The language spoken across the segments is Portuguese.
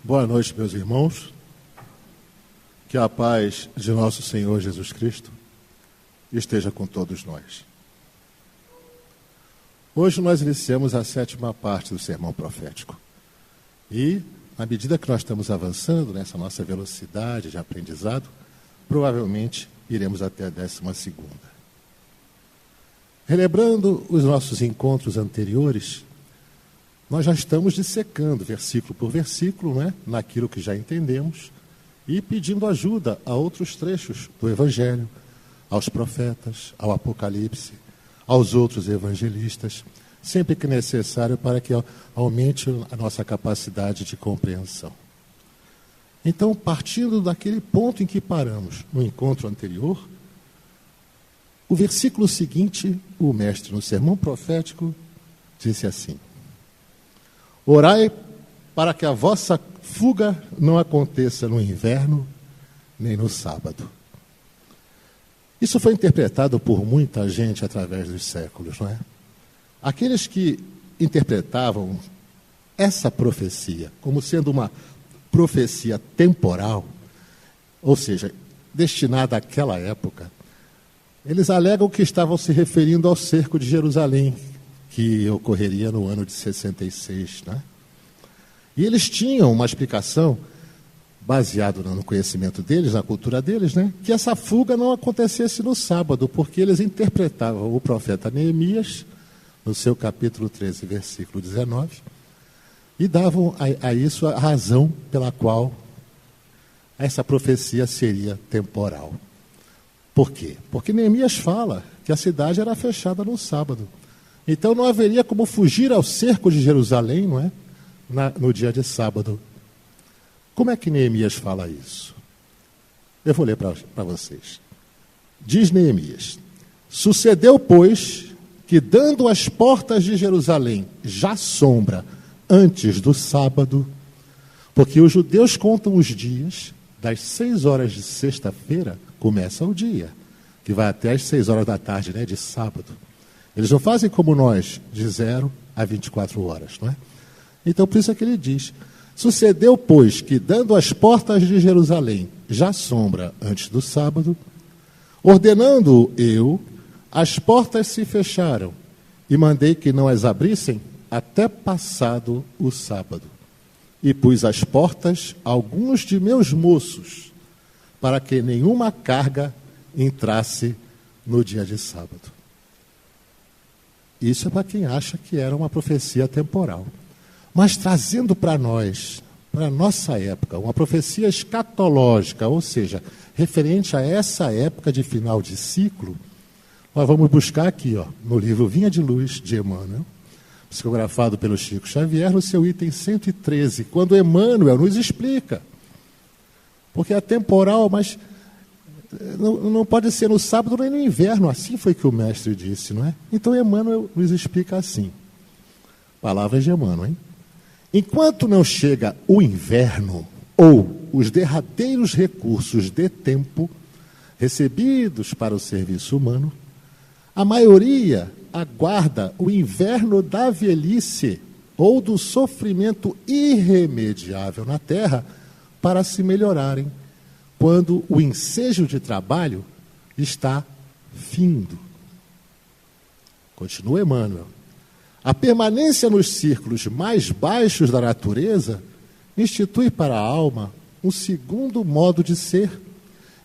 Boa noite, meus irmãos. Que a paz de nosso Senhor Jesus Cristo esteja com todos nós. Hoje nós iniciamos a 7ª parte do sermão profético. E, à medida que nós estamos avançando nessa nossa velocidade de aprendizado, provavelmente iremos até a 12ª. Relembrando os nossos encontros anteriores, nós já estamos dissecando versículo por versículo, né, naquilo que já entendemos, e pedindo ajuda a outros trechos do Evangelho, aos profetas, ao Apocalipse, aos outros evangelistas, sempre que necessário para que aumente a nossa capacidade de compreensão. Então, partindo daquele ponto em que paramos no encontro anterior, o versículo seguinte, o mestre no sermão profético disse assim: Orai para que a vossa fuga não aconteça no inverno, nem no sábado. Isso foi interpretado por muita gente através dos séculos, não é? Aqueles que interpretavam essa profecia como sendo uma profecia temporal, ou seja, destinada àquela época, eles alegam que estavam se referindo ao cerco de Jerusalém, que ocorreria no ano de 66, né? E eles tinham uma explicação, baseado no conhecimento deles, na cultura deles, né? Que essa fuga não acontecesse no sábado, porque eles interpretavam o profeta Neemias, no seu capítulo 13, versículo 19, e davam a isso a razão pela qual essa profecia seria temporal. Por quê? Porque Neemias fala que a cidade era fechada no sábado. Então não haveria como fugir ao cerco de Jerusalém, não é? No dia de sábado. Como é que Neemias fala isso? Eu vou ler para vocês. Diz Neemias: Sucedeu, pois, que dando as portas de Jerusalém já sombra antes do sábado, porque os judeus contam os dias, das 6 horas de sexta-feira começa o dia, que vai até as 6 horas da tarde, né, de sábado. Eles não fazem como nós, de 0 a 24 horas, não é? Então, por isso é que ele diz: Sucedeu, pois, que dando as portas de Jerusalém já sombra antes do sábado, ordenando eu, as portas se fecharam, e mandei que não as abrissem até passado o sábado. E pus às portas alguns de meus moços, para que nenhuma carga entrasse no dia de sábado. Isso é para quem acha que era uma profecia temporal. Mas trazendo para nós, para a nossa época, uma profecia escatológica, ou seja, referente a essa época de final de ciclo, nós vamos buscar aqui, ó, no livro Vinha de Luz, de Emmanuel, psicografado pelo Chico Xavier, no seu item 113, quando Emmanuel nos explica. Porque é temporal, mas não pode ser no sábado nem no inverno, assim foi que o mestre disse, não é? Então Emmanuel nos explica assim. Palavras de Emmanuel, hein? Enquanto não chega o inverno, ou os derradeiros recursos de tempo recebidos para o serviço humano, a maioria aguarda o inverno da velhice ou do sofrimento irremediável na terra para se melhorarem, quando o ensejo de trabalho está findo. Continua Emmanuel. A permanência nos círculos mais baixos da natureza institui para a alma um segundo modo de ser,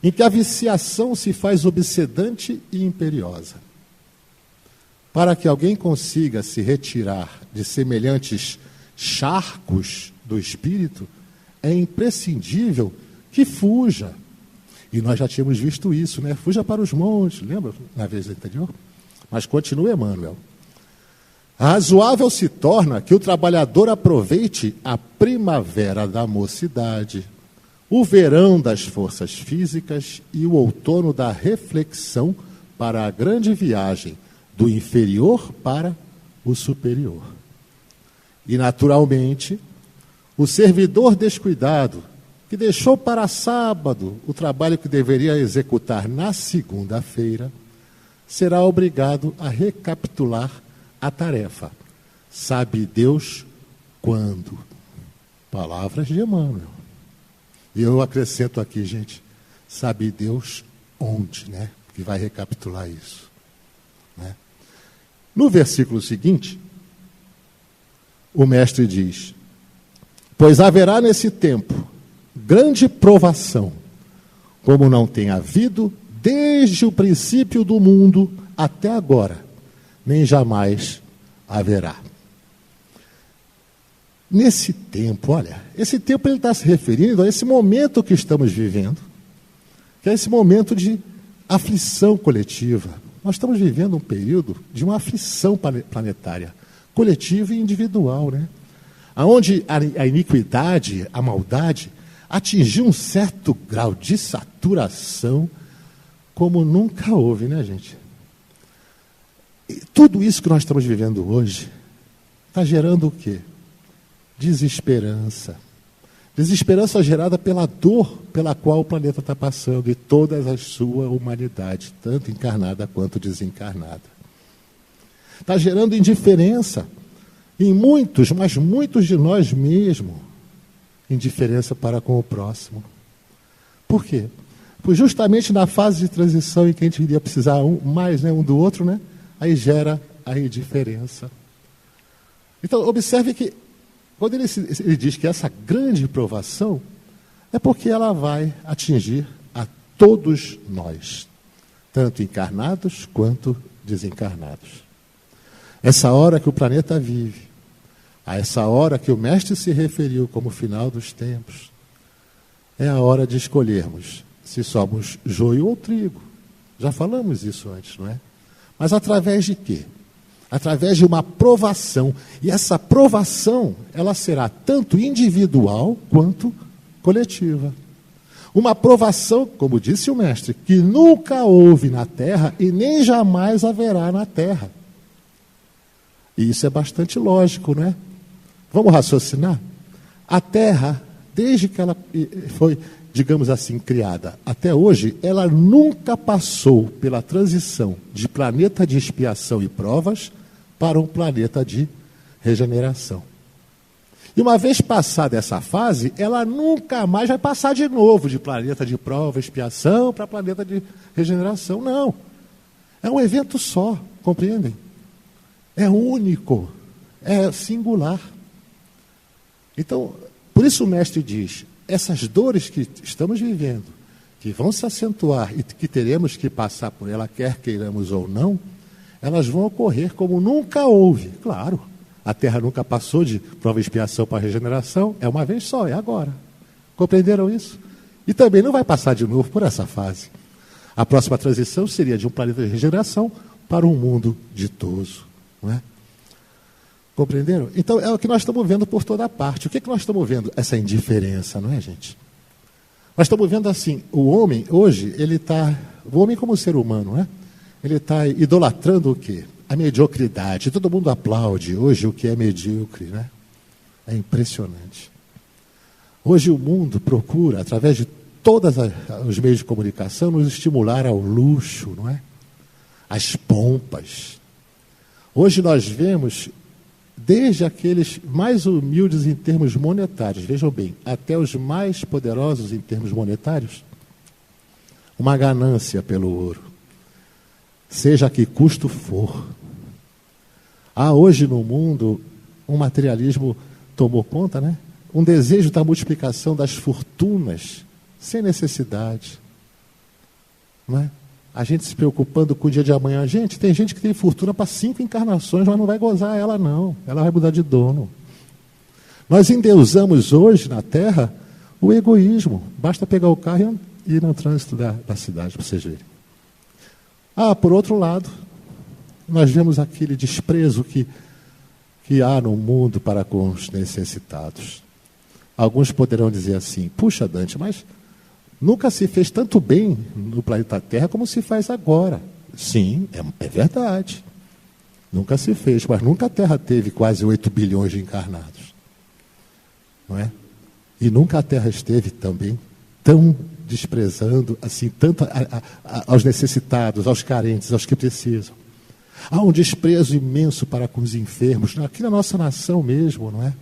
em que a viciação se faz obsedante e imperiosa. Para que alguém consiga se retirar de semelhantes charcos do espírito, é imprescindível que fuja. E nós já tínhamos visto isso, né? Fuja para os montes, lembra na vez anterior? Mas continua Emmanuel. Razoável se torna que o trabalhador aproveite a primavera da mocidade, o verão das forças físicas e o outono da reflexão para a grande viagem do inferior para o superior. E, naturalmente, o servidor descuidado, que deixou para sábado o trabalho que deveria executar na segunda-feira, será obrigado a recapitular a tarefa. Sabe Deus quando? Palavras de Emmanuel. E eu acrescento aqui, gente, sabe Deus onde, né? Que vai recapitular isso. Né? No versículo seguinte, o mestre diz: pois haverá nesse tempo grande provação, como não tem havido desde o princípio do mundo até agora, nem jamais haverá. Nesse tempo, olha, esse tempo ele está se referindo a esse momento que estamos vivendo, que é esse momento de aflição coletiva. Nós estamos vivendo um período de uma aflição planetária, coletiva e individual, né? Onde a iniquidade, a maldade, atingiu um certo grau de saturação como nunca houve, né, gente? E tudo isso que nós estamos vivendo hoje está gerando o quê? Desesperança. Desesperança gerada pela dor pela qual o planeta está passando e toda a sua humanidade, tanto encarnada quanto desencarnada. Está gerando indiferença em muitos, mas muitos de nós mesmos, indiferença para com o próximo. Por quê? Pois justamente na fase de transição em que a gente iria precisar mais, né, um do outro, né, aí gera a indiferença. Então, observe que quando ele diz que essa grande provação é porque ela vai atingir a todos nós, tanto encarnados quanto desencarnados. Essa hora que o planeta vive, a essa hora que o mestre se referiu como final dos tempos, é a hora de escolhermos se somos joio ou trigo. Já falamos isso antes, não é? Mas através de quê? Através de uma provação. E essa provação, ela será tanto individual quanto coletiva. Uma provação, como disse o mestre, que nunca houve na Terra e nem jamais haverá na Terra. E isso é bastante lógico, não é? Vamos raciocinar? A Terra, desde que ela foi, digamos assim, criada até hoje, ela nunca passou pela transição de planeta de expiação e provas para um planeta de regeneração. E uma vez passada essa fase, ela nunca mais vai passar de novo de planeta de prova, expiação, para planeta de regeneração. Não. É um evento só, compreendem? É único, é singular. Então, por isso o mestre diz, essas dores que estamos vivendo, que vão se acentuar e que teremos que passar por ela, quer queiramos ou não, elas vão ocorrer como nunca houve. Claro, a Terra nunca passou de prova e expiação para regeneração, é uma vez só, é agora. Compreenderam isso? E também não vai passar de novo por essa fase. A próxima transição seria de um planeta de regeneração para um mundo ditoso. Não é? Compreenderam? Então é o que nós estamos vendo por toda parte. O que nós estamos vendo? Essa indiferença, não é, gente? Nós estamos vendo assim, o homem hoje, o homem como ser humano, né? Ele está idolatrando o quê? A mediocridade. Todo mundo aplaude hoje o que é medíocre, né? É impressionante. Hoje o mundo procura, através de todos os meios de comunicação, nos estimular ao luxo, não é? Às pompas. Hoje nós vemos, desde aqueles mais humildes em termos monetários, vejam bem, até os mais poderosos em termos monetários, uma ganância pelo ouro. Seja a que custo for. Há hoje no mundo um materialismo tomou conta, né? Um desejo da multiplicação das fortunas sem necessidade. Não é? A gente se preocupando com o dia de amanhã. Gente, tem gente que tem fortuna para 5 encarnações, mas não vai gozar ela não. Ela vai mudar de dono. Nós endeusamos hoje na Terra o egoísmo. Basta pegar o carro e ir no trânsito da cidade para vocês verem. Por outro lado, nós vemos aquele desprezo que há no mundo para com os necessitados. Alguns poderão dizer assim, puxa Dante, mas nunca se fez tanto bem no planeta Terra como se faz agora. Sim, é verdade. Nunca se fez, mas nunca a Terra teve quase 8 bilhões de encarnados. Não é? E nunca a Terra esteve também tão desprezando assim tanto aos necessitados, aos carentes, aos que precisam. Há um desprezo imenso para com os enfermos, aqui na nossa nação mesmo, não é?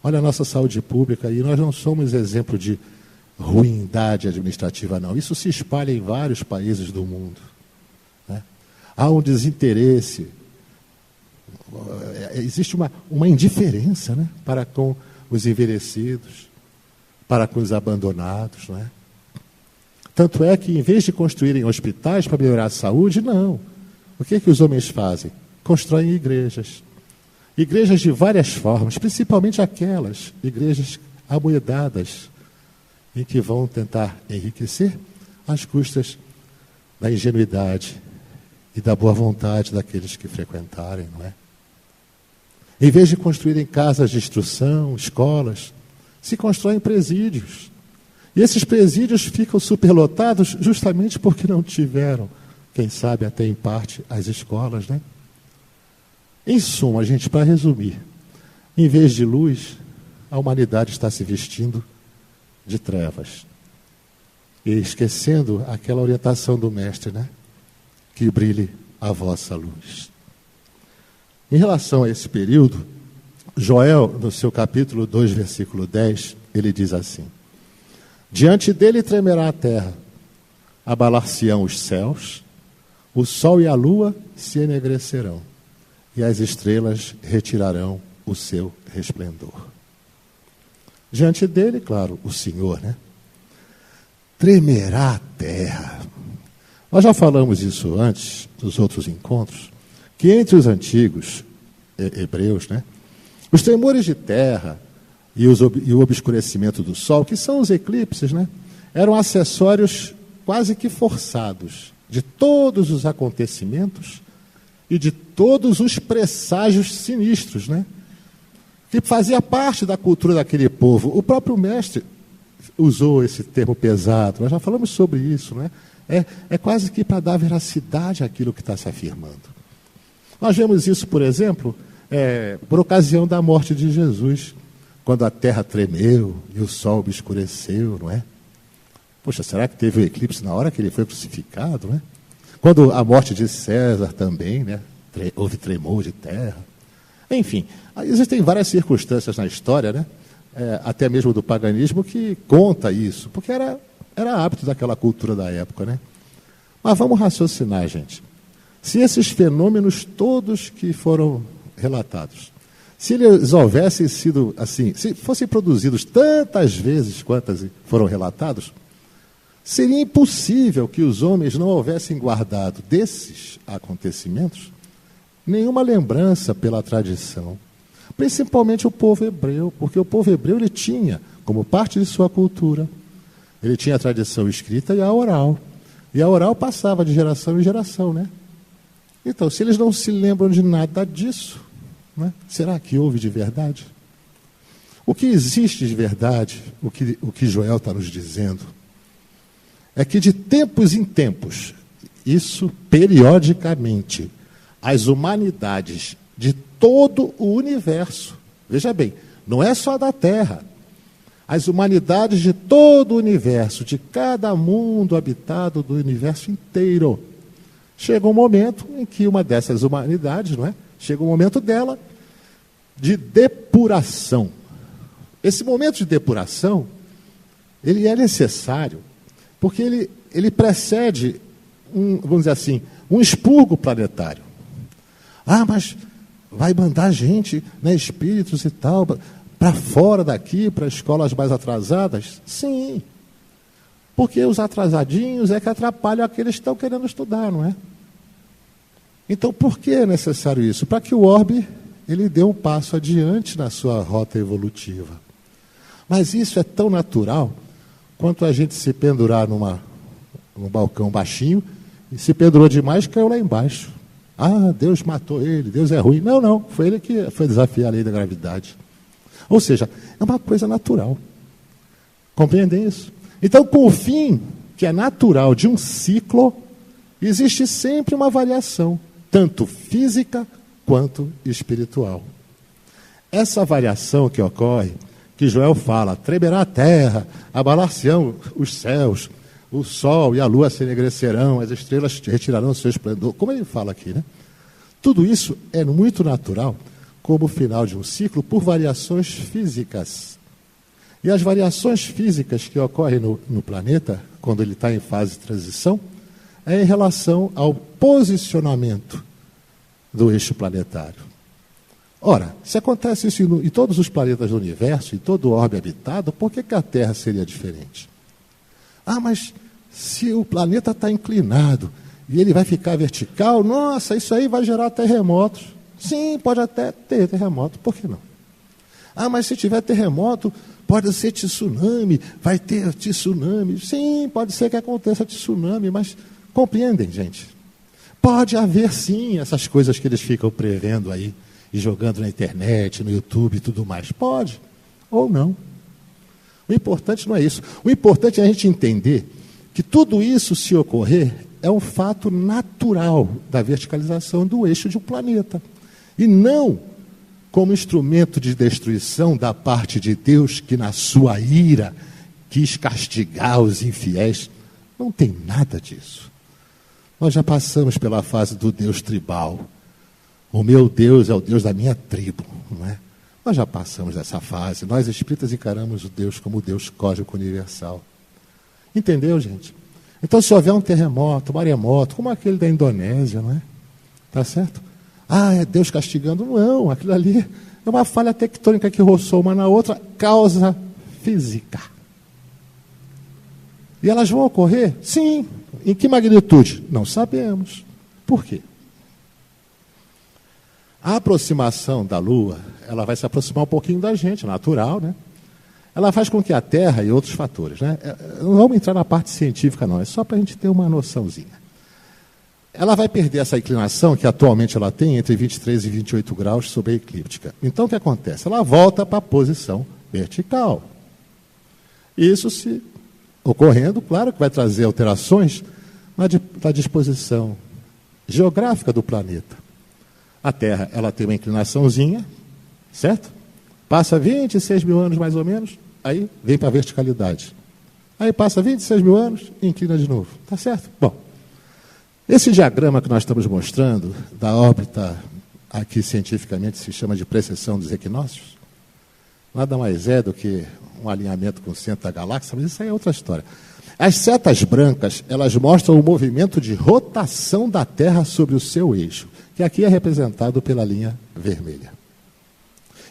Olha a nossa saúde pública, e nós não somos exemplo de ruindade administrativa, não. Isso se espalha em vários países do mundo, né? Há um desinteresse, existe uma indiferença, né, para com os envelhecidos, para com os abandonados, não é? Tanto é que, em vez de construírem hospitais para melhorar a saúde, não. O que os homens fazem? Constroem igrejas. Igrejas de várias formas, principalmente aquelas igrejas amoedadas, em que vão tentar enriquecer às custas da ingenuidade e da boa vontade daqueles que frequentarem, não é? Em vez de construírem casas de instrução, escolas, se constroem presídios. E esses presídios ficam superlotados justamente porque não tiveram, quem sabe até em parte, as escolas, né? Em suma, gente, para resumir, em vez de luz, a humanidade está se vestindo de trevas. E esquecendo aquela orientação do Mestre, né? Que brilhe a vossa luz. Em relação a esse período, Joel, no seu capítulo 2, versículo 10, ele diz assim: diante dele tremerá a terra, abalar-se-ão os céus, o sol e a lua se enegrecerão, e as estrelas retirarão o seu resplendor. Diante dele, claro, o Senhor, né? Tremerá a terra. Nós já falamos isso antes, dos outros encontros, que entre os antigos hebreus, né, os tremores de terra e o obscurecimento do sol, que são os eclipses, né, eram acessórios quase que forçados de todos os acontecimentos e de todos os presságios sinistros, né, que fazia parte da cultura daquele povo. O próprio Mestre usou esse termo pesado, nós já falamos sobre isso, né? É quase que para dar veracidade àquilo que está se afirmando. Nós vemos isso, por exemplo, por ocasião da morte de Jesus, quando a terra tremeu e o sol obscureceu, não é? Poxa, será que teve um eclipse na hora que ele foi crucificado, né? Quando a morte de César também, né? Houve tremor de terra. Enfim, existem várias circunstâncias na história, né? Até mesmo do paganismo, que conta isso, porque era hábito daquela cultura da época, né? Mas vamos raciocinar, gente. Se esses fenômenos todos que foram relatados, se eles houvessem sido assim, se fossem produzidos tantas vezes quantas foram relatados, seria impossível que os homens não houvessem guardado desses acontecimentos nenhuma lembrança pela tradição. Principalmente o povo hebreu, porque o povo hebreu ele tinha, como parte de sua cultura, ele tinha a tradição escrita e a oral. E a oral passava de geração em geração, né? Então, se eles não se lembram de nada disso, né, será que houve de verdade? O que existe de verdade, o que Joel está nos dizendo, é que de tempos em tempos, isso periodicamente, as humanidades de todo o universo, veja bem, não é só da Terra, as humanidades de todo o universo, de cada mundo habitado do universo inteiro, chega um momento em que uma dessas humanidades, não é? Chega um momento dela de depuração. Esse momento de depuração, ele é necessário, porque ele precede, vamos dizer assim, um expurgo planetário. Ah, mas vai mandar gente, né, espíritos e tal, para fora daqui, para escolas mais atrasadas? Sim, porque os atrasadinhos é que atrapalham aqueles que estão querendo estudar, não é? Então, por que é necessário isso? Para que o orbe ele dê um passo adiante na sua rota evolutiva. Mas isso é tão natural quanto a gente se pendurar num balcão baixinho e se pendurou demais e caiu lá embaixo. Ah, Deus matou ele, Deus é ruim. Não, foi ele que foi desafiar a lei da gravidade. Ou seja, é uma coisa natural. Compreendem isso? Então, com o fim, que é natural de um ciclo, existe sempre uma variação, tanto física quanto espiritual. Essa variação que ocorre, que Joel fala, tremerá a terra, abalar-se-ão os céus, o sol e a lua se enegrecerão, as estrelas retirarão o seu esplendor, como ele fala aqui, né? Tudo isso é muito natural, como o final de um ciclo por variações físicas. E as variações físicas que ocorrem no planeta, quando ele está em fase de transição, é em relação ao posicionamento do eixo planetário. Ora, se acontece isso em todos os planetas do universo, em todo o orbe habitado, por que a Terra seria diferente? Ah, mas se o planeta está inclinado e ele vai ficar vertical, nossa, isso aí vai gerar terremotos. Sim, pode até ter terremoto, por que não? Ah, mas se tiver terremoto, pode ser tsunami, vai ter tsunami. Sim, pode ser que aconteça tsunami, mas compreendem, gente? Pode haver sim essas coisas que eles ficam prevendo aí e jogando na internet, no YouTube e tudo mais. Pode, ou não. O importante não é isso. O importante é a gente entender que tudo isso, se ocorrer, é um fato natural da verticalização do eixo de um planeta. E não como instrumento de destruição da parte de Deus, que na sua ira quis castigar os infiéis. Não tem nada disso. Nós já passamos pela fase do Deus tribal. O meu Deus é o Deus da minha tribo, não é? Nós já passamos dessa fase. Nós espíritas encaramos o Deus como o Deus cósmico universal. Entendeu, gente? Então, se houver um terremoto, um maremoto, como aquele da Indonésia, não é? Tá certo? Ah, é Deus castigando? Não, aquilo ali é uma falha tectônica que roçou uma na outra, causa física. E elas vão ocorrer? Sim. Em que magnitude? Não sabemos. Por quê? A aproximação da Lua, ela vai se aproximar um pouquinho da gente, natural, né? Ela faz com que a Terra e outros fatores, né? Não vamos entrar na parte científica, não, é só para a gente ter uma noçãozinha. Ela vai perder essa inclinação que atualmente ela tem entre 23 e 28 graus sobre a eclíptica. Então, o que acontece? Ela volta para a posição vertical. Isso se ocorrendo, claro que vai trazer alterações na disposição geográfica do planeta. A Terra, ela tem uma inclinaçãozinha, certo? Passa 26 mil anos mais ou menos, aí vem para a verticalidade. Aí passa 26 mil anos e inclina de novo. Tá certo? Bom, esse diagrama que nós estamos mostrando, da órbita, aqui cientificamente se chama de precessão dos equinócios, nada mais é do que um alinhamento com o centro da galáxia, mas isso aí é outra história. As setas brancas, elas mostram o movimento de rotação da Terra sobre o seu eixo, que aqui é representado pela linha vermelha.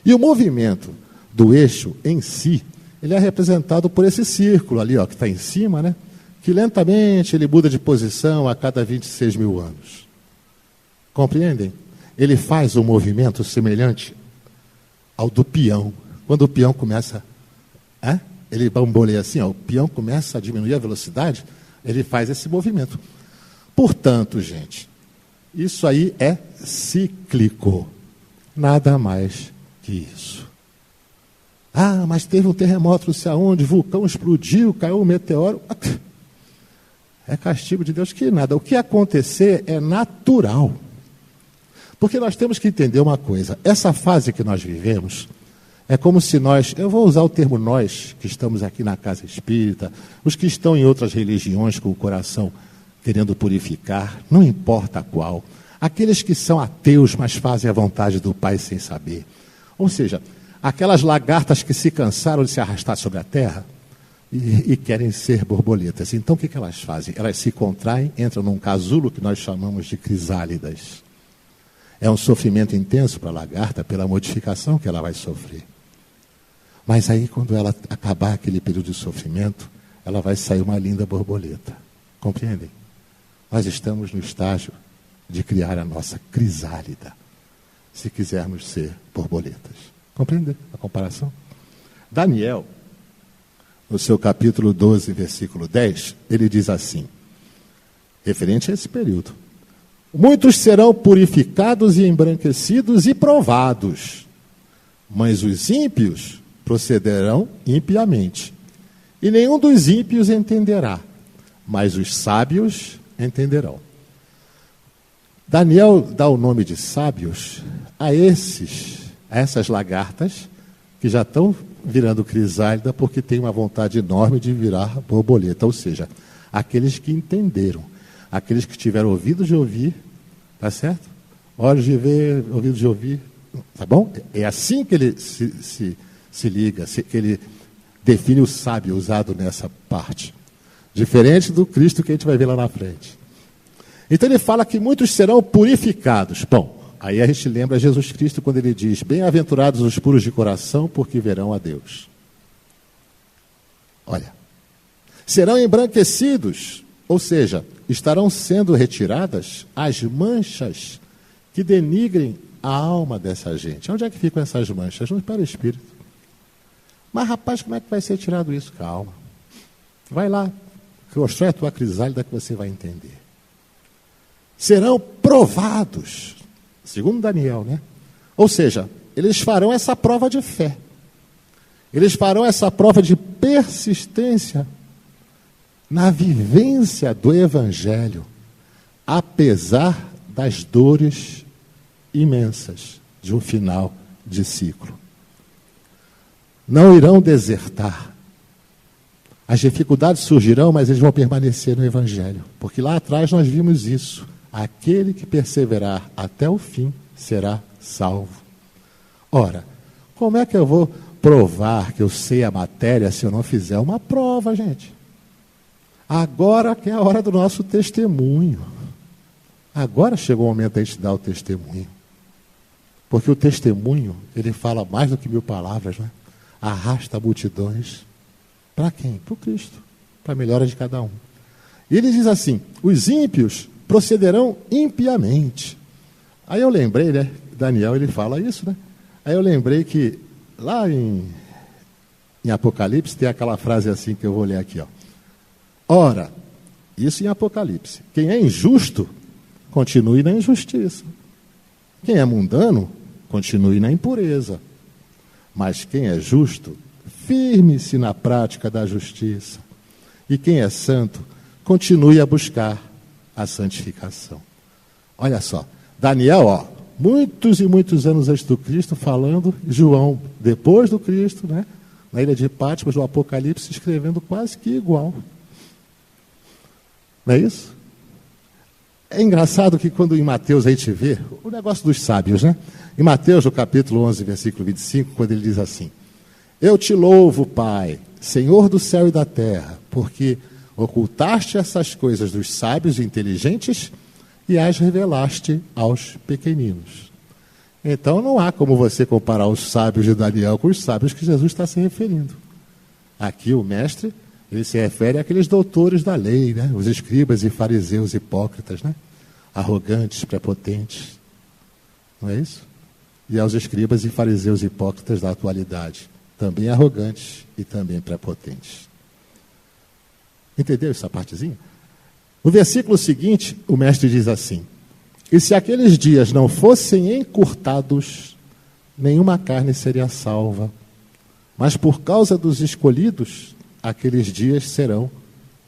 E o movimento do eixo em si, ele é representado por esse círculo ali, ó, que está em cima, né? Que lentamente ele muda de posição a cada 26 mil anos. Compreendem? Ele faz um movimento semelhante ao do peão. Quando o peão começa, ele bamboleia assim, ó, o peão começa a diminuir a velocidade, ele faz esse movimento. Portanto, gente, isso aí é cíclico. Nada mais que isso. Ah, mas teve um terremoto não sei aonde, vulcão explodiu, caiu um meteoro. É castigo de Deus que nada. O que acontecer é natural. Porque nós temos que entender uma coisa. Essa fase que nós vivemos é como se nós, eu vou usar o termo nós, que estamos aqui na casa espírita, os que estão em outras religiões com o coração querendo purificar, não importa qual. Aqueles que são ateus, mas fazem a vontade do Pai sem saber. Ou seja, aquelas lagartas que se cansaram de se arrastar sobre a terra e querem ser borboletas. Então, o que elas fazem? Elas se contraem, entram num casulo que nós chamamos de crisálidas. É um sofrimento intenso para a lagarta pela modificação que ela vai sofrer. Mas aí, quando ela acabar aquele período de sofrimento, ela vai sair uma linda borboleta. Compreendem? Nós estamos no estágio de criar a nossa crisálida, se quisermos ser borboletas. Compreendem a comparação? Daniel, no seu capítulo 12, versículo 10, ele diz assim, referente a esse período: muitos serão purificados e embranquecidos e provados, mas os ímpios procederão impiamente. E nenhum dos ímpios entenderá, mas os sábios entenderão. Daniel dá o nome de sábios a essas lagartas que já estão virando crisálida porque tem uma vontade enorme de virar borboleta. Ou seja, aqueles que entenderam, aqueles que tiveram ouvidos de ouvir, tá certo? Olhos de ver, ouvidos de ouvir, Tá bom? É assim que ele se liga, que ele define o sábio usado nessa parte. Diferente do Cristo que a gente vai ver lá na frente. Então ele fala que muitos serão purificados. Bom, aí a gente lembra Jesus Cristo quando ele diz: bem-aventurados os puros de coração, porque verão a Deus. Olha, serão embranquecidos, ou seja, estarão sendo retiradas as manchas que denigrem a alma dessa gente. Onde é que ficam essas manchas? No perispírito. Mas rapaz, como é que vai ser tirado isso? Calma. Vai lá, constrói a tua crisálida que você vai entender. Serão provados, segundo Daniel, né? Ou seja, eles farão essa prova de fé. Eles farão essa prova de persistência na vivência do Evangelho, apesar das dores imensas de um final de ciclo. Não irão desertar. As dificuldades surgirão, mas eles vão permanecer no Evangelho. Porque lá atrás nós vimos isso. Aquele que perseverar até o fim será salvo. Ora, como é que eu vou provar que eu sei a matéria se eu não fizer uma prova, gente? Agora que é a hora do nosso testemunho. Agora chegou o momento da gente dar o testemunho. Porque o testemunho, ele fala mais do que 1000 palavras, né? Arrasta multidões. Para quem? Para o Cristo. Para a melhora de cada um. E ele diz assim: os ímpios procederão impiamente. Aí eu lembrei, né? Daniel, ele fala isso, né? Aí eu lembrei que lá em Apocalipse tem aquela frase assim que eu vou ler aqui, ó. Ora, isso em Apocalipse. Quem é injusto, continue na injustiça. Quem é mundano, continue na impureza. Mas quem é justo, firme-se na prática da justiça. E quem é santo, continue a buscar a santificação. Olha só, Daniel, ó, muitos e muitos anos antes do Cristo, falando, João, depois do Cristo, né, na ilha de Patmos, no Apocalipse, escrevendo quase que igual. Não é isso? É engraçado que quando em Mateus a gente vê o negócio dos sábios, né? Em Mateus, no capítulo 11, versículo 25, quando ele diz assim: eu te louvo, Pai, Senhor do céu e da terra, porque ocultaste essas coisas dos sábios e inteligentes e as revelaste aos pequeninos. Então não há como você comparar os sábios de Daniel com os sábios que Jesus está se referindo. Aqui o mestre, ele se refere àqueles doutores da lei, né? Os escribas e fariseus hipócritas, né? Arrogantes, prepotentes. Não é isso? E aos escribas e fariseus hipócritas da atualidade, também arrogantes e também prepotentes. Entendeu essa partezinha? No versículo seguinte, o mestre diz assim: e se aqueles dias não fossem encurtados, nenhuma carne seria salva. Mas por causa dos escolhidos, aqueles dias serão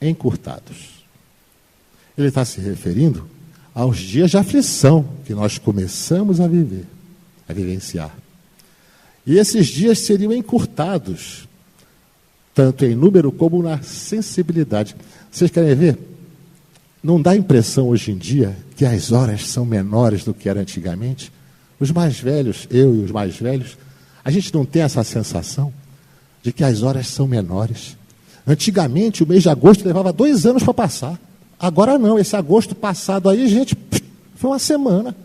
encurtados. Ele está se referindo aos dias de aflição que nós começamos a viver, a vivenciar. E esses dias seriam encurtados, tanto em número como na sensibilidade. Vocês querem ver? Não dá a impressão hoje em dia que as horas são menores do que era antigamente? Os mais velhos, eu e os mais velhos, a gente não tem essa sensação de que as horas são menores. Antigamente, o mês de agosto levava 2 anos para passar. Agora não, esse agosto passado aí, gente, foi uma semana.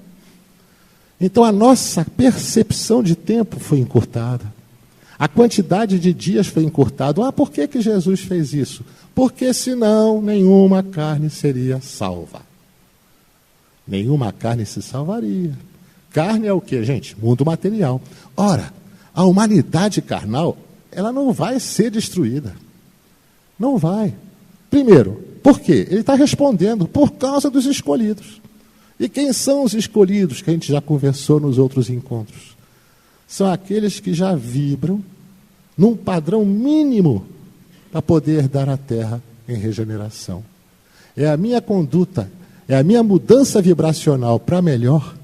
Então a nossa percepção de tempo foi encurtada. A quantidade de dias foi encurtada. Por que Jesus fez isso? Porque senão nenhuma carne seria salva. Nenhuma carne se salvaria. Carne é o quê, gente? Mundo material. Ora, a humanidade carnal, ela não vai ser destruída. Não vai. Primeiro, por quê? Ele está respondendo por causa dos escolhidos. E quem são os escolhidos que a gente já conversou nos outros encontros? São aqueles que já vibram num padrão mínimo para poder dar à terra em regeneração. É a minha conduta, é a minha mudança vibracional para melhor,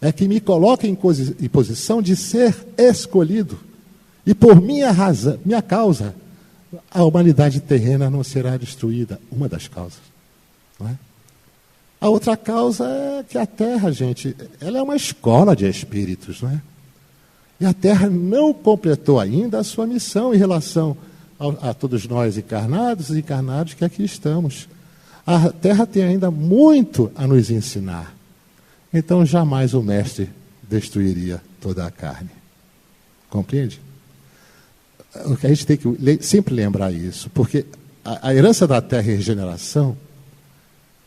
é que me coloca em posição de ser escolhido. E por minha razão, minha causa, a humanidade terrena não será destruída. Uma das causas. Não é? A outra causa é que a Terra, gente, ela é uma escola de espíritos, não é? E a Terra não completou ainda a sua missão em relação a todos nós encarnados e encarnados que aqui estamos. A Terra tem ainda muito a nos ensinar. Então, jamais o Mestre destruiria toda a carne. Compreende? A gente tem que sempre lembrar isso, porque a herança da Terra e regeneração,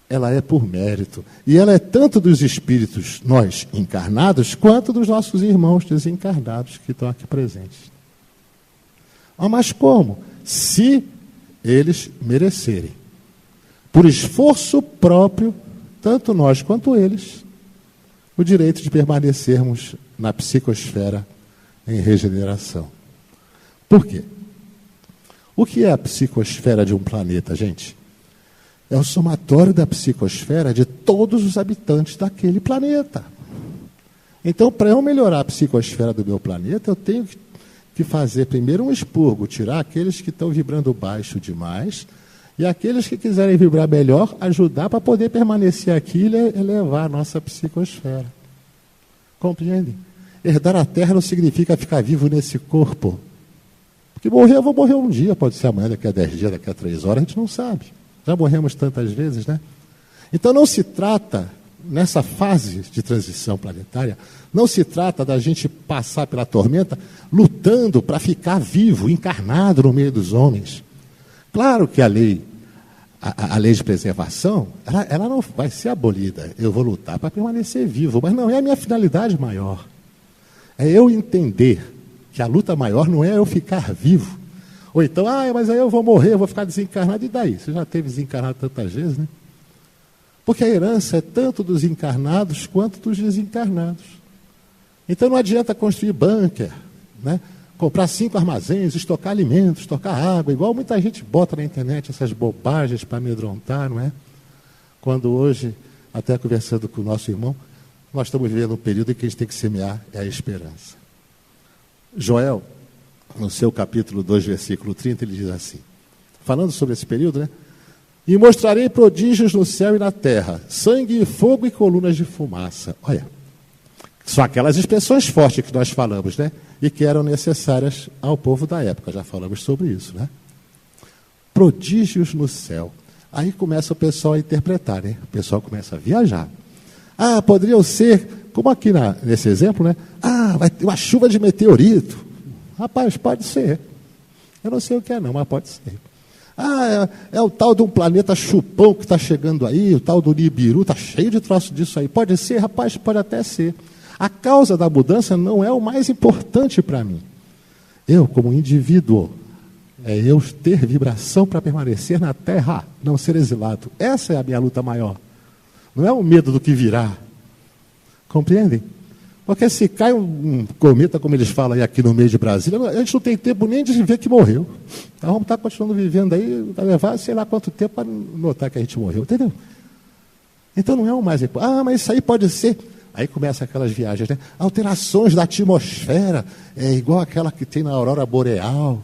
ela é por mérito. E ela é tanto dos espíritos, nós encarnados, quanto dos nossos irmãos desencarnados que estão aqui presentes. Mas como? Se eles merecerem. Por esforço próprio, tanto nós quanto eles, o direito de permanecermos na psicosfera em regeneração. Por quê? O que é a psicosfera de um planeta, gente? É o somatório da psicosfera de todos os habitantes daquele planeta. Então, para eu melhorar a psicosfera do meu planeta, eu tenho que fazer primeiro um expurgo, tirar aqueles que estão vibrando baixo demais, e aqueles que quiserem vibrar melhor, ajudar para poder permanecer aqui e elevar a nossa psicosfera. Compreendem? Herdar a Terra não significa ficar vivo nesse corpo. Porque morrer, eu vou morrer um dia, pode ser amanhã, daqui a 10 dias, daqui a 3 horas, a gente não sabe. Já morremos tantas vezes, né? Então não se trata, nessa fase de transição planetária, não se trata da gente passar pela tormenta lutando para ficar vivo, encarnado no meio dos homens. Claro que a lei de preservação, ela não vai ser abolida. Eu vou lutar para permanecer vivo, mas não é a minha finalidade maior. É eu entender que a luta maior não é eu ficar vivo. Ou então, mas aí eu vou morrer, eu vou ficar desencarnado. E daí? Você já esteve desencarnado tantas vezes, né? Porque a herança é tanto dos encarnados quanto dos desencarnados. Então não adianta construir bunker, né? Comprar 5 armazéns, estocar alimentos, estocar água, igual muita gente bota na internet essas bobagens para amedrontar, não é? Quando hoje, até conversando com o nosso irmão, nós estamos vivendo um período em que a gente tem que semear a esperança. Joel, no seu capítulo 2, versículo 30, ele diz assim, falando sobre esse período, né? E mostrarei prodígios no céu e na terra, sangue e fogo e colunas de fumaça. Olha, são aquelas expressões fortes que nós falamos, né? E que eram necessárias ao povo da época, já falamos sobre isso, né? Prodígios no céu. Aí começa o pessoal a interpretar, né? O pessoal começa a viajar. Poderiam ser, como aqui nesse exemplo, né? Vai ter uma chuva de meteorito. Rapaz, pode ser. Eu não sei o que é não, mas pode ser. É o tal de um planeta chupão que está chegando aí, o tal do Nibiru, está cheio de troço disso aí. Pode ser, rapaz, pode até ser. A causa da mudança não é o mais importante para mim. Eu, como indivíduo, é eu ter vibração para permanecer na Terra, não ser exilado. Essa é a minha luta maior. Não é o medo do que virá. Compreendem? Porque se cai um cometa, como eles falam aí aqui no meio de Brasília, a gente não tem tempo nem de ver que morreu. Então vamos estar continuando vivendo aí, vai levar sei lá quanto tempo para notar que a gente morreu, entendeu? Então não é o mais importante. Mas isso aí pode ser. Aí começam aquelas viagens, né? Alterações da atmosfera, igual aquela que tem na aurora boreal.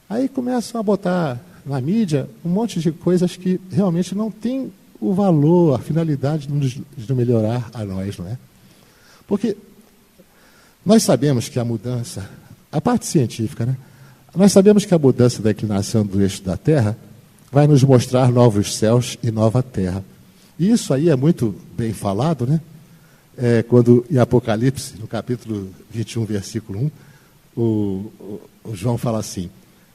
Aí começam a botar na mídia um monte de coisas que realmente não tem o valor, a finalidade de melhorar a nós, não é? Porque nós sabemos que a mudança, a parte científica, né? Nós sabemos que a mudança da inclinação do eixo da Terra vai nos mostrar novos céus e nova terra. E isso aí é muito bem falado, né? Quando em Apocalipse, no capítulo 21, versículo 1, o João fala assim,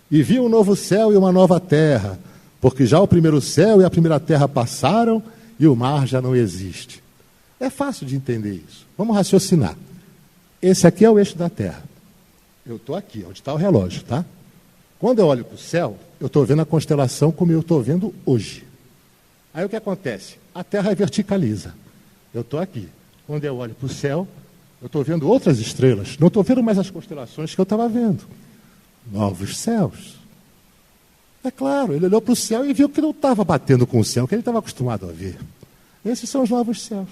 e vi um novo céu e uma nova terra, porque já o primeiro céu e a primeira terra passaram e o mar já não existe. É fácil de entender isso. Vamos raciocinar. Esse aqui é o eixo da Terra. Eu estou aqui, onde está o relógio, tá? Quando eu olho para o céu, eu estou vendo a constelação como eu estou vendo hoje. Aí o que acontece? A Terra verticaliza. Eu estou aqui. Quando eu olho para o céu, eu estou vendo outras estrelas. Não estou vendo mais as constelações que eu estava vendo. Novos céus. É claro, ele olhou para o céu e viu que não estava batendo com o céu, que ele estava acostumado a ver. Esses são os novos céus.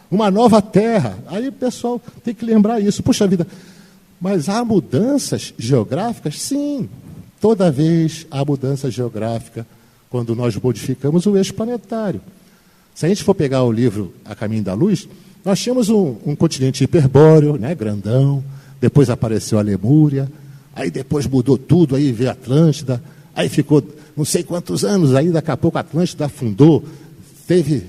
Uma nova terra. Aí o pessoal tem que lembrar isso. Puxa vida, mas há mudanças geográficas? Sim. Toda vez há mudança geográfica quando nós modificamos o eixo planetário. Se a gente for pegar o livro A Caminho da Luz, Nós tínhamos um continente hiperbóreo, né, grandão, depois apareceu a Lemúria, aí depois mudou tudo, aí veio a Atlântida, aí ficou não sei quantos anos, aí daqui a pouco a Atlântida afundou, teve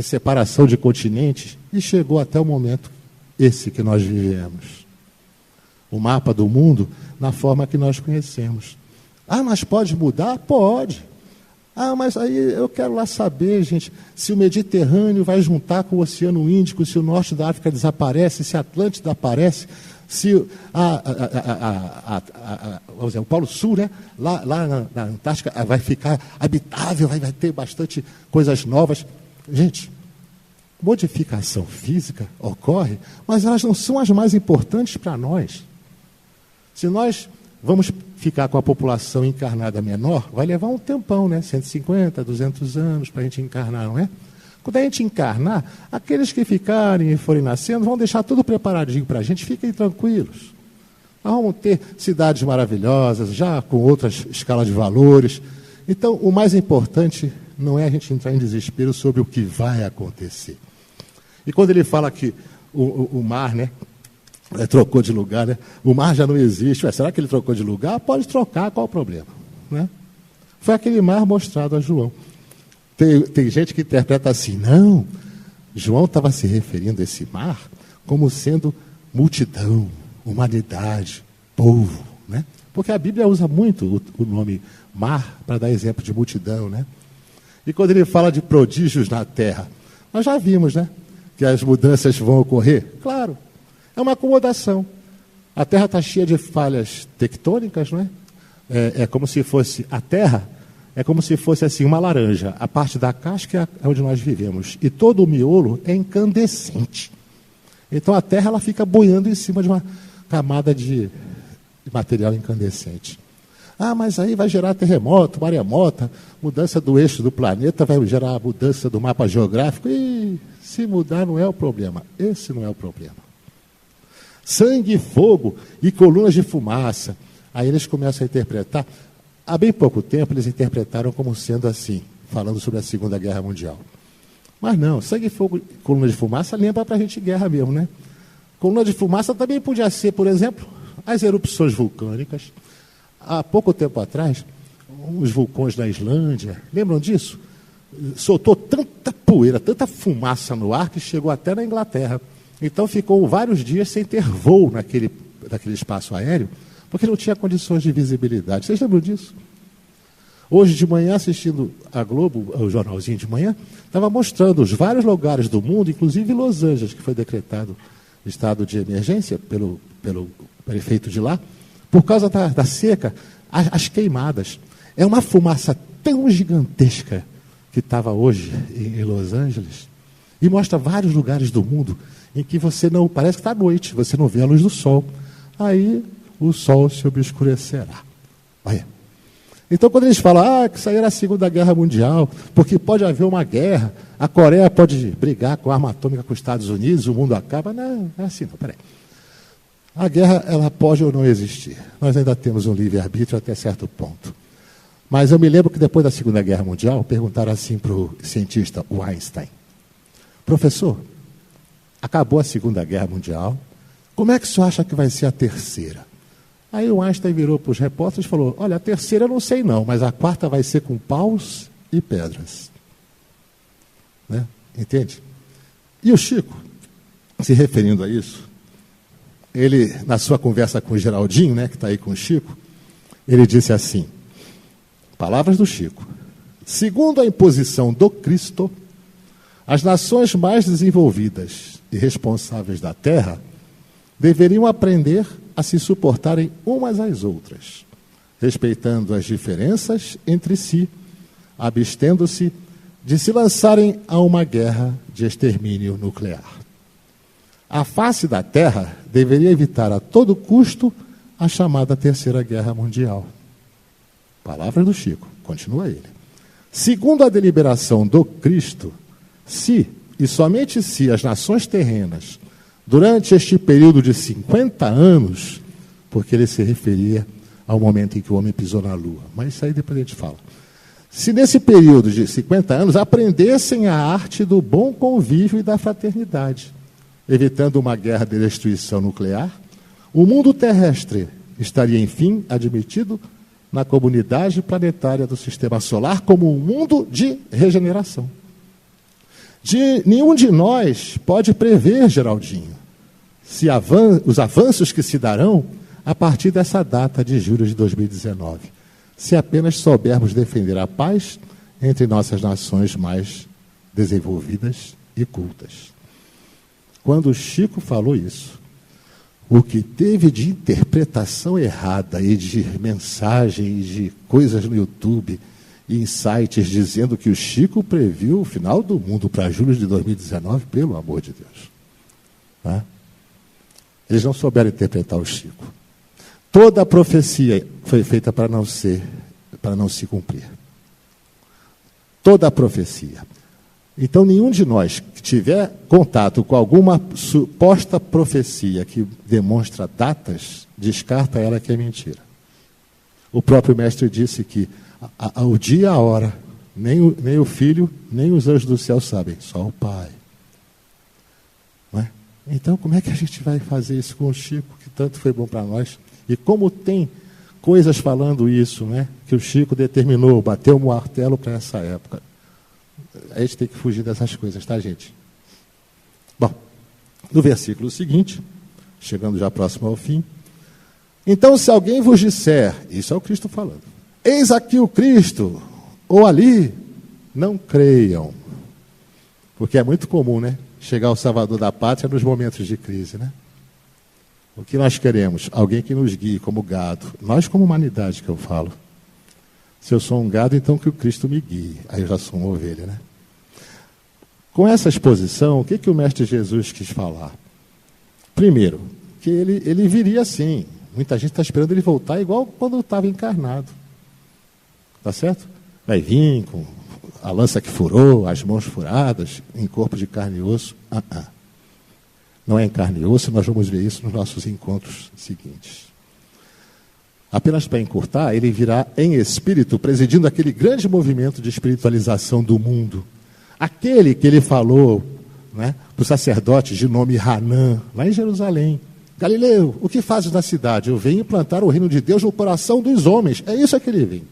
separação de continentes e chegou até o momento esse que nós vivemos. O mapa do mundo na forma que nós conhecemos. Ah, mas pode mudar? Pode. Ah, mas aí eu quero lá saber, gente, se o Mediterrâneo vai juntar com o Oceano Índico, se o norte da África desaparece, se a Atlântida aparece, se o Polo Sul, né, lá na Antártica, vai ficar habitável, vai ter bastante coisas novas. Gente, modificação física ocorre, mas elas não são as mais importantes para nós. Se nós vamos ficar com a população encarnada menor, vai levar um tempão, né? 150, 200 anos para a gente encarnar, não é? Quando a gente encarnar, aqueles que ficarem e forem nascendo vão deixar tudo preparadinho para a gente, fiquem tranquilos. Nós vamos ter cidades maravilhosas, já com outras escalas de valores. Então, o mais importante não é a gente entrar em desespero sobre o que vai acontecer. E quando ele fala que o mar, né, trocou de lugar, né? O mar já não existe. Será que ele trocou de lugar? Pode trocar, qual o problema? Né? Foi aquele mar mostrado a João. Tem gente que interpreta assim, não, João estava se referindo a esse mar como sendo multidão, humanidade, povo, né? Porque a Bíblia usa muito o nome mar para dar exemplo de multidão, né? E quando ele fala de prodígios na terra, nós já vimos, né, que as mudanças vão ocorrer. Claro, é uma acomodação. A terra está cheia de falhas tectônicas, não é? É como se fosse a terra. É como se fosse assim uma laranja. A parte da casca é onde nós vivemos. E todo o miolo é incandescente. Então a terra ela fica boiando em cima de uma camada de material incandescente. Ah, mas aí vai gerar terremoto, maremoto, mudança do eixo do planeta, vai gerar mudança do mapa geográfico. E se mudar não é o problema. Esse não é o problema. Sangue, fogo e colunas de fumaça. Aí eles começam a interpretar. Há bem pouco tempo eles interpretaram como sendo assim, falando sobre a Segunda Guerra Mundial. Mas não, sangue, fogo e coluna de fumaça lembra para a gente guerra mesmo, né? Coluna de fumaça também podia ser, por exemplo, as erupções vulcânicas. Há pouco tempo atrás, os vulcões da Islândia, lembram disso? Soltou tanta poeira, tanta fumaça no ar que chegou até na Inglaterra. Então ficou vários dias sem ter voo naquele espaço aéreo, porque não tinha condições de visibilidade. Vocês lembram disso? Hoje de manhã, assistindo a Globo, o jornalzinho de manhã, estava mostrando os vários lugares do mundo, inclusive Los Angeles, que foi decretado estado de emergência pelo prefeito de lá, por causa da seca, as queimadas. É uma fumaça tão gigantesca que estava hoje em Los Angeles, e mostra vários lugares do mundo em que você não, parece que está à noite, você não vê a luz do sol. Aí o sol se obscurecerá. Olha. Então, quando eles falam que isso aí era a Segunda Guerra Mundial, porque pode haver uma guerra, a Coreia pode brigar com arma atômica com os Estados Unidos, o mundo acaba. Não é assim, não, peraí. A guerra, ela pode ou não existir. Nós ainda temos um livre-arbítrio até certo ponto. Mas eu me lembro que depois da Segunda Guerra Mundial, perguntaram assim para o cientista Einstein: professor, acabou a Segunda Guerra Mundial, como é que o senhor acha que vai ser a terceira? Aí o Einstein virou para os repórteres e falou: olha, a terceira eu não sei não, mas a quarta vai ser com paus e pedras. Né? Entende? E o Chico, se referindo a isso, ele, na sua conversa com o Geraldinho, né, que está aí com o Chico, ele disse assim, palavras do Chico: segundo a imposição do Cristo, as nações mais desenvolvidas e responsáveis da Terra deveriam aprender a se suportarem umas às outras, respeitando as diferenças entre si, abstendo-se de se lançarem a uma guerra de extermínio nuclear. A face da Terra deveria evitar a todo custo a chamada Terceira Guerra Mundial. Palavra do Chico, continua ele. Segundo a deliberação do Cristo, se e somente se as nações terrenas, durante este período de 50 anos, porque ele se referia ao momento em que o homem pisou na Lua, mas isso aí depois a gente fala. Se nesse período de 50 anos aprendessem a arte do bom convívio e da fraternidade. evitando uma guerra de destruição nuclear, o mundo terrestre estaria, enfim, admitido na comunidade planetária do Sistema Solar como um mundo de regeneração. Nenhum de nós pode prever, Geraldinho, os avanços que se darão a partir dessa data de julho de 2019, se apenas soubermos defender a paz entre nossas nações mais desenvolvidas e cultas. Quando o Chico falou isso, o que teve de interpretação errada e de mensagem e de coisas no YouTube e em sites dizendo que o Chico previu o final do mundo para julho de 2019, pelo amor de Deus. Tá? Eles não souberam interpretar o Chico. Toda a profecia foi feita para não se cumprir. Toda a profecia. Então, nenhum de nós que tiver contato com alguma suposta profecia que demonstra datas, descarta ela que é mentira. O próprio mestre disse que o dia e a hora, nem o Filho, nem os anjos do céu sabem, só o Pai. Não é? Então, como é que a gente vai fazer isso com o Chico, que tanto foi bom para nós? E como tem coisas falando isso, né? Que o Chico determinou, bateu o martelo para essa época. A gente tem que fugir dessas coisas, tá, gente? Bom, no versículo seguinte, chegando já próximo ao fim. Então, se alguém vos disser, isso é o Cristo falando, eis aqui o Cristo, ou ali, não creiam. Porque é muito comum, né? Chegar o Salvador da Pátria nos momentos de crise, né? O que nós queremos? Alguém que nos guie como gado. Nós como humanidade que eu falo. Se eu sou um gado, então que o Cristo me guie. Aí eu já sou uma ovelha, né? Com essa exposição, o que o Mestre Jesus quis falar? Primeiro, que ele viria assim. Muita gente está esperando ele voltar igual quando estava encarnado. Tá certo? Vai vir com a lança que furou, as mãos furadas, em corpo de carne e osso. Não é em carne e osso, nós vamos ver isso nos nossos encontros seguintes. Apenas para encurtar, ele virá em espírito, presidindo aquele grande movimento de espiritualização do mundo. Aquele que ele falou, né, para o sacerdote de nome Hanã, lá em Jerusalém. Galileu, o que fazes na cidade? Eu venho implantar o reino de Deus no coração dos homens. É isso que ele vem.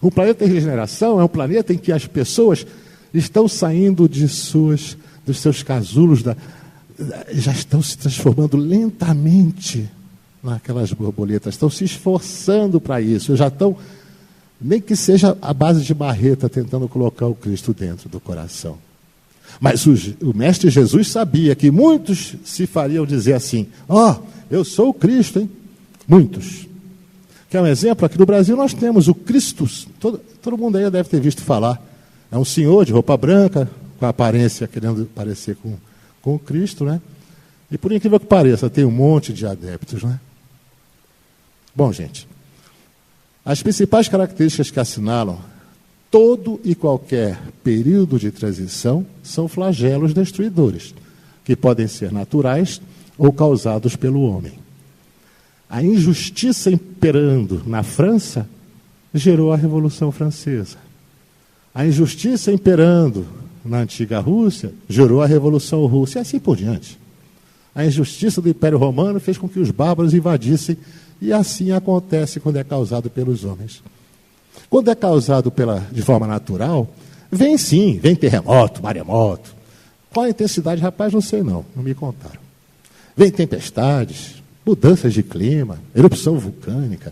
O planeta de regeneração é um planeta em que as pessoas estão saindo dos seus casulos, já estão se transformando lentamente naquelas borboletas, estão se esforçando para isso, já estão, nem que seja a base de marreta, tentando colocar o Cristo dentro do coração. Mas o Mestre Jesus sabia que muitos se fariam dizer assim, eu sou o Cristo, hein? Muitos. Quer um exemplo? Aqui no Brasil nós temos o Cristo, todo mundo aí deve ter visto falar, é um senhor de roupa branca, com a aparência, querendo parecer com o Cristo, né? E por incrível que pareça, tem um monte de adeptos, né? Bom, gente, as principais características que assinalam todo e qualquer período de transição são flagelos destruidores, que podem ser naturais ou causados pelo homem. A injustiça imperando na França gerou a Revolução Francesa. A injustiça imperando na antiga Rússia gerou a Revolução Russa, e assim por diante. A injustiça do Império Romano fez com que os bárbaros invadissem, e assim acontece quando é causado pelos homens. Quando é causado de forma natural, vem terremoto, maremoto. Qual a intensidade? Rapaz, não sei não me contaram. Vem tempestades, mudanças de clima, erupção vulcânica,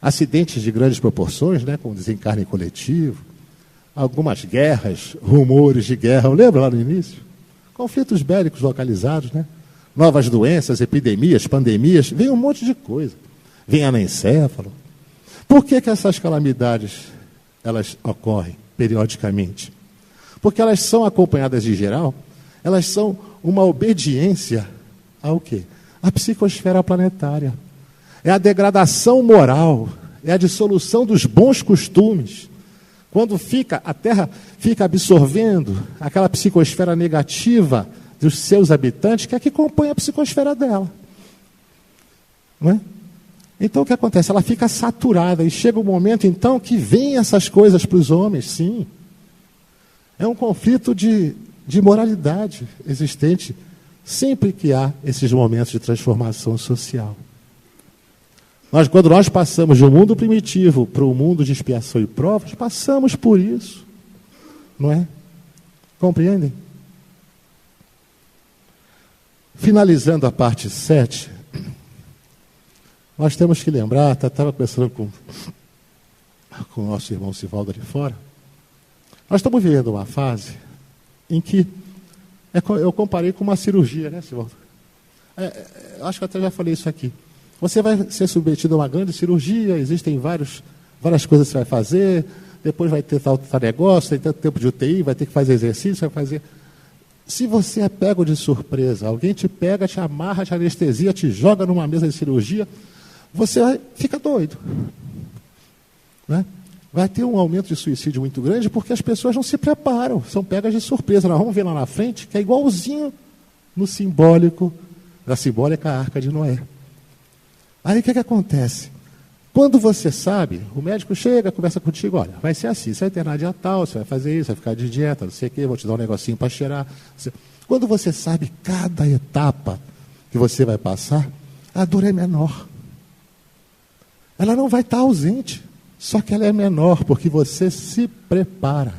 acidentes de grandes proporções, né, como desencarne coletivo, algumas guerras, rumores de guerra, lembra lá no início? Conflitos bélicos localizados, né? Novas doenças, epidemias, pandemias, vem um monte de coisa. Vem anencéfalo. Por que essas calamidades elas ocorrem periodicamente? Porque elas são acompanhadas, em geral, elas são uma obediência ao quê? A psicosfera planetária. É a degradação moral, é a dissolução dos bons costumes. Quando a Terra fica absorvendo aquela psicosfera negativa dos seus habitantes, que é que compõe a psicosfera dela. Não é? Então o que acontece? Ela fica saturada e chega um momento então que vem essas coisas para os homens, sim. É um conflito de de moralidade existente sempre que há esses momentos de transformação social. Quando nós passamos de um mundo primitivo para um mundo de expiação e provas, passamos por isso, não é? Compreendem? Finalizando a parte 7, nós temos que lembrar, estava conversando com o nosso irmão Sivaldo ali fora, nós estamos vivendo uma fase em que, eu comparei com uma cirurgia, né, Sivaldo? Acho que até já falei isso aqui. Você vai ser submetido a uma grande cirurgia, existem várias coisas que você vai fazer, depois vai ter tal negócio, tem tanto tempo de UTI, vai ter que fazer exercício, vai fazer... Se você é pego de surpresa, alguém te pega, te amarra, te anestesia, te joga numa mesa de cirurgia, você fica doido. Né? Vai ter um aumento de suicídio muito grande porque as pessoas não se preparam, são pegas de surpresa. Nós vamos ver lá na frente que é igualzinho no simbólico, na simbólica Arca de Noé. Aí o que acontece? Quando você sabe, o médico chega, conversa contigo, olha, vai ser assim, você vai internar dia tal, você vai fazer isso, vai ficar de dieta, não sei o quê, vou te dar um negocinho para cheirar. Quando você sabe cada etapa que você vai passar, a dor é menor. Ela não vai estar ausente, só que ela é menor, porque você se prepara.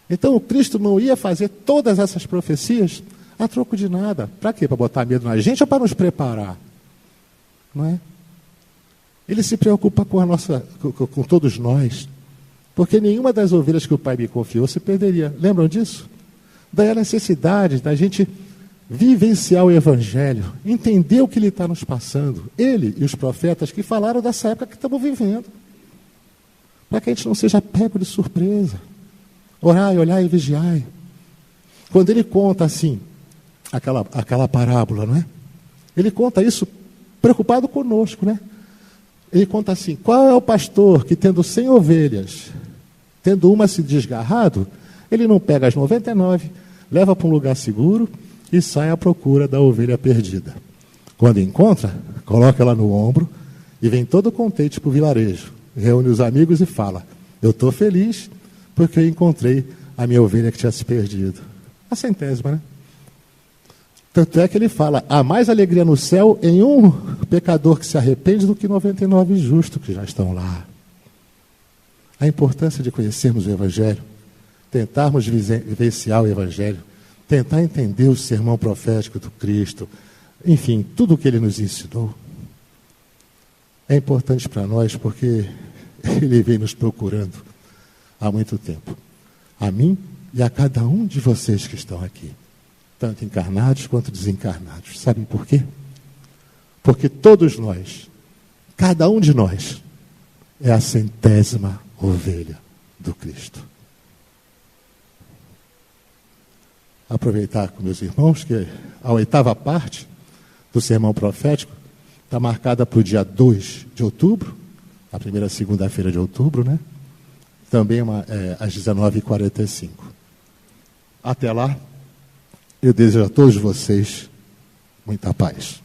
Então o Cristo não ia fazer todas essas profecias a troco de nada. Para quê? Para botar medo na gente ou para nos preparar? Não é? Ele se preocupa com todos nós, porque nenhuma das ovelhas que o Pai me confiou se perderia. Lembram disso? Daí a necessidade da gente vivenciar o Evangelho, entender o que ele está nos passando. Ele e os profetas que falaram dessa época que estamos vivendo. Para que a gente não seja pego de surpresa. Orai, olhai e vigiai. Quando ele conta assim, aquela parábola, não é? Ele conta isso preocupado conosco, né? Ele conta assim, qual é o pastor que tendo 100 ovelhas, tendo uma se desgarrado, ele não pega as 99, leva para um lugar seguro e sai à procura da ovelha perdida. Quando encontra, coloca ela no ombro e vem todo contente para o vilarejo. Reúne os amigos e fala, eu estou feliz porque eu encontrei a minha ovelha que tinha se perdido. A 100ª, né? Tanto é que ele fala, há mais alegria no céu em um pecador que se arrepende do que 99 justos que já estão lá. A importância de conhecermos o Evangelho, tentarmos vivenciar o Evangelho, tentar entender o sermão profético do Cristo, enfim, tudo o que ele nos ensinou, é importante para nós porque ele vem nos procurando há muito tempo. A mim e a cada um de vocês que estão aqui. Tanto encarnados quanto desencarnados. Sabem por quê? Porque todos nós, cada um de nós, é a 100ª ovelha do Cristo. Aproveitar com meus irmãos que a 8ª parte do sermão profético está marcada para o dia 2 de outubro, a primeira segunda-feira de outubro, né? Também às 19h45. Até lá, eu desejo a todos vocês muita paz.